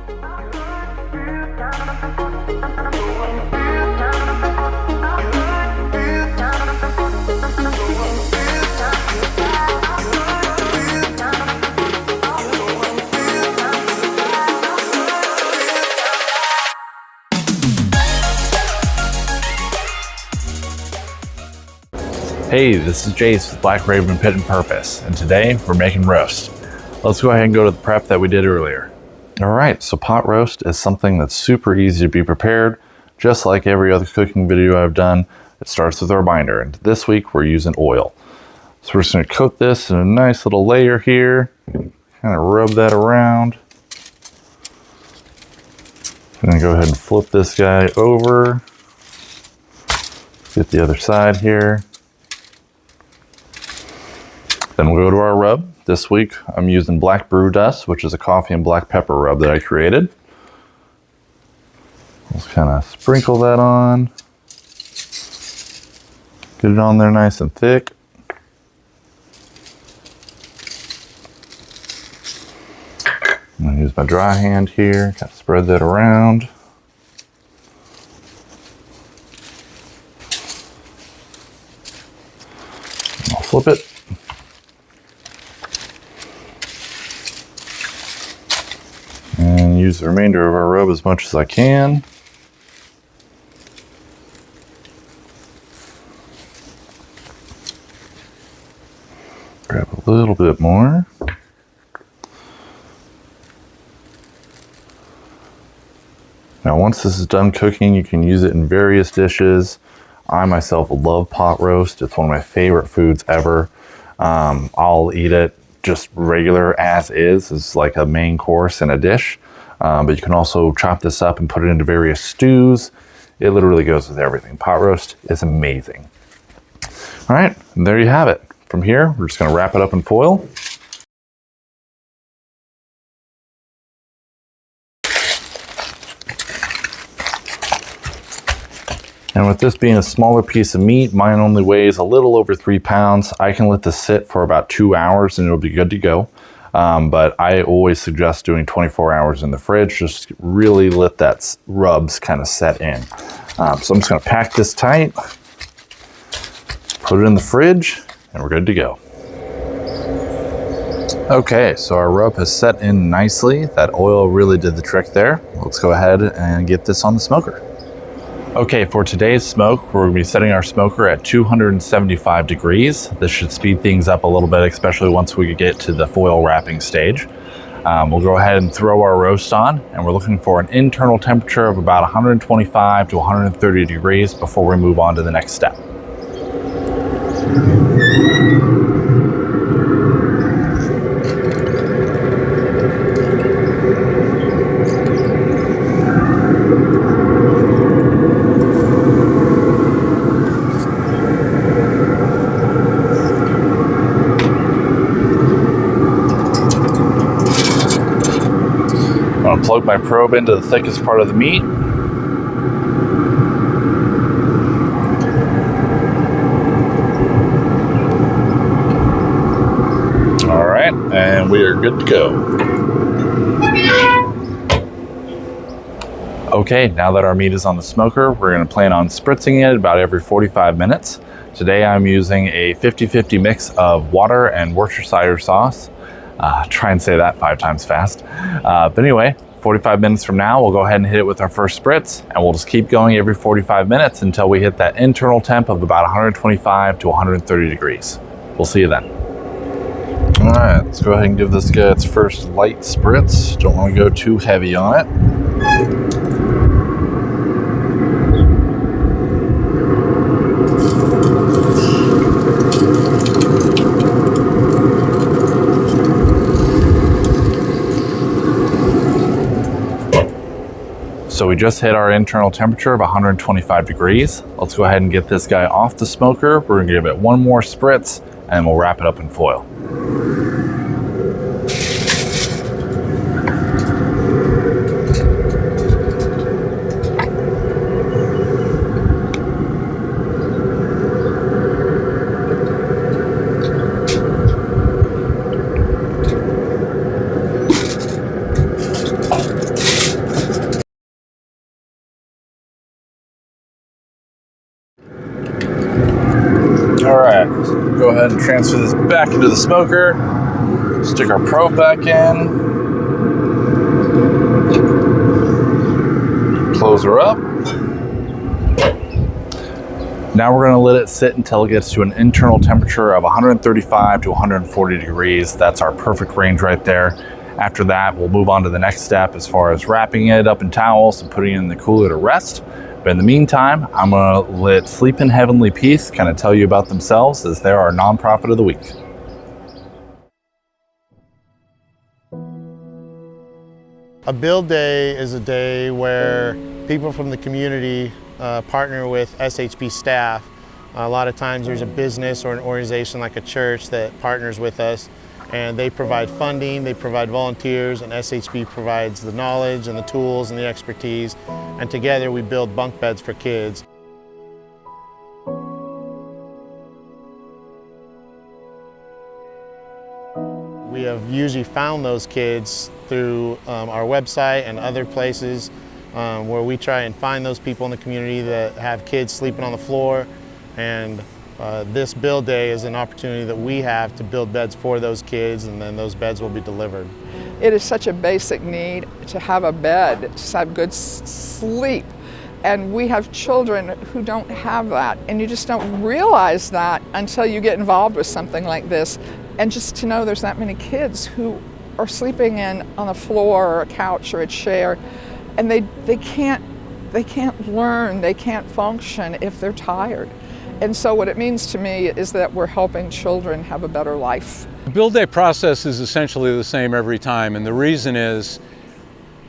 Hey, this is Jace with Black Raven Pit and Purpose, and today we're making roast. Let's go ahead and go to the prep that we did earlier. All right, so pot roast is something that's super easy to be prepared. Just like every other cooking video I've done, it starts with our binder, and this week we're using oil. So we're just gonna coat this in a nice little layer here, kind of rub that around. I'm gonna go ahead and flip this guy over. Get the other side here. Then we'll go to our rub. This week I'm using Black Brew Dust, which is a coffee and black pepper rub that I created. Let's kind of sprinkle that on. Get it on there nice and thick. I'm gonna use my dry hand here, kind of spread that around. I'll flip it. And use the remainder of our rub as much as I can. Grab a little bit more. Now once this is done cooking, you can use it in various dishes. I myself love pot roast. It's one of my favorite foods ever. I'll eat it just regular as is. It's like a main course in a dish. But you can also chop this up and put it into various stews. It literally goes with everything. Pot roast is amazing. All right, and there you have it. From here, we're just gonna wrap it up in foil. And with this being a smaller piece of meat, mine only weighs a little over 3 pounds. I can let this sit for about 2 hours and it'll be good to go. But I always suggest doing 24 hours in the fridge, just really let that rubs kind of set in. So I'm just gonna pack this tight, put it in the fridge, and we're good to go. Okay, so our rub has set in nicely. That oil really did the trick there. Let's go ahead and get this on the smoker. Okay, for today's smoke, we're gonna be setting our smoker at 275 degrees. This should speed things up a little bit, especially once we get to the foil wrapping stage. We'll go ahead and throw our roast on, and we're looking for an internal temperature of about 125 to 130 degrees before we move on to the next step. I'll plug my probe into the thickest part of the meat. All right, and we are good to go. Okay, now that our meat is on the smoker, we're gonna plan on spritzing it about every 45 minutes. Today I'm using a 50-50 mix of water and Worcestershire sauce. Try and say that 5 times fast. But anyway, 45 minutes from now, we'll go ahead and hit it with our first spritz, and we'll just keep going every 45 minutes until we hit that internal temp of about 125 to 130 degrees. We'll see you then. All right, let's go ahead and give this guy its first light spritz. Don't want to go too heavy on it. So we just hit our internal temperature of 125 degrees. Let's go ahead and get this guy off the smoker. We're gonna give it one more spritz and we'll wrap it up in foil. transfer this back into the smoker. Stick our probe back in. Close her up. Now we're going to let it sit until it gets to an internal temperature of 135 to 140 degrees. That's our perfect range right there. After that, we'll move on to the next step as far as wrapping it up in towels and putting it in the cooler to rest. But in the meantime, I'm going to let Sleep in Heavenly Peace kind of tell you about themselves, as they're our nonprofit of the week. A build day is a day where people from the community partner with SHP staff. A lot of times there's a business or an organization like a church that partners with us, and they provide funding, they provide volunteers, and SHP provides the knowledge and the tools and the expertise, and together we build bunk beds for kids. We have usually found those kids through our website and other places where we try and find those people in the community that have kids sleeping on the floor. And this build day is an opportunity that we have to build beds for those kids, and then those beds will be delivered. It is such a basic need to have a bed, to have good sleep. And we have children who don't have that, and you just don't realize that until you get involved with something like this. And just to know there's that many kids who are sleeping on a floor or a couch or a chair, and they can't learn, they can't function if they're tired. And so what it means to me is that we're helping children have a better life. The build day process is essentially the same every time, and the reason is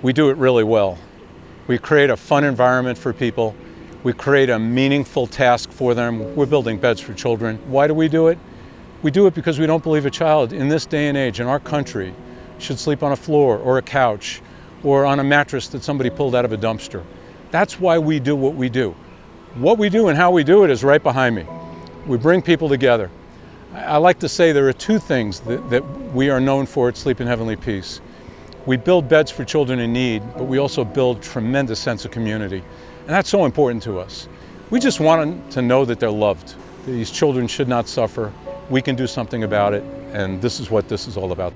we do it really well. We create a fun environment for people. We create a meaningful task for them. We're building beds for children. Why do we do it? We do it because we don't believe a child in this day and age in our country should sleep on a floor or a couch or on a mattress that somebody pulled out of a dumpster. That's why we do what we do. What we do and how we do it is right behind me. We bring people together. I like to say there are two things that we are known for at Sleep in Heavenly Peace. We build beds for children in need, but we also build tremendous sense of community. And that's so important to us. We just want them to know that they're loved. These children should not suffer. We can do something about it, and this is what this is all about.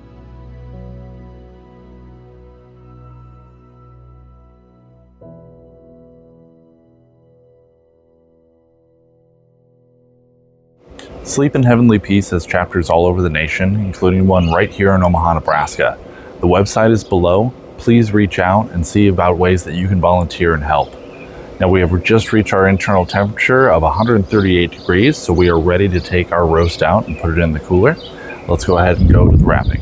Sleep in Heavenly Peace has chapters all over the nation, including one right here in Omaha, Nebraska. The website is below. Please reach out and see about ways that you can volunteer and help. Now we have just reached our internal temperature of 138 degrees, so we are ready to take our roast out and put it in the cooler. Let's go ahead and go to the wrapping.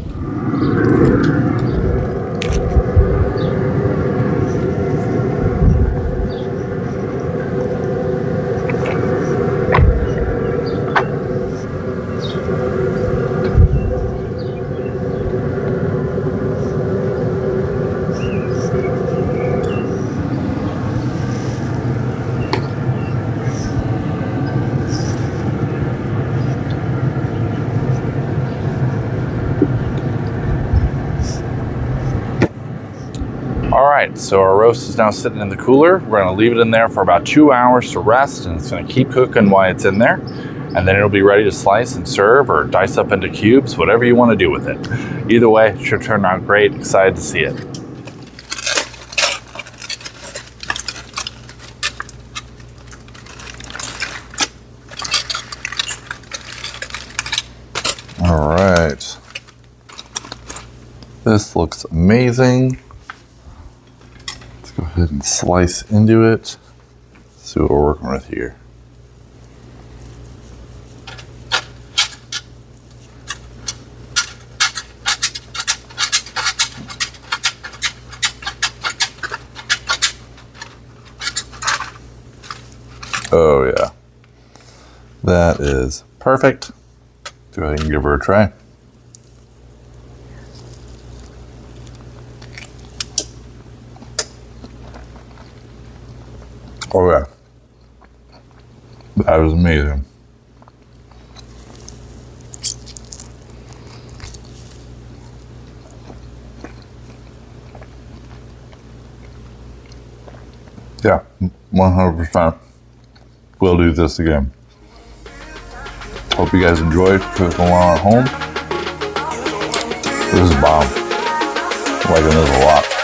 All right, so our roast is now sitting in the cooler. We're gonna leave it in there for about 2 hours to rest, and it's gonna keep cooking while it's in there. And then it'll be ready to slice and serve or dice up into cubes, whatever you wanna do with it. Either way, it should turn out great. Excited to see it. All right. This looks amazing. Go ahead and slice into it. See what we're working with here. Oh yeah, that is perfect. Go ahead and give her a try. Oh yeah, that was amazing. Yeah, 100%. We'll do this again. Hope you guys enjoyed cooking one at home. This is bomb. I'm liking this a lot.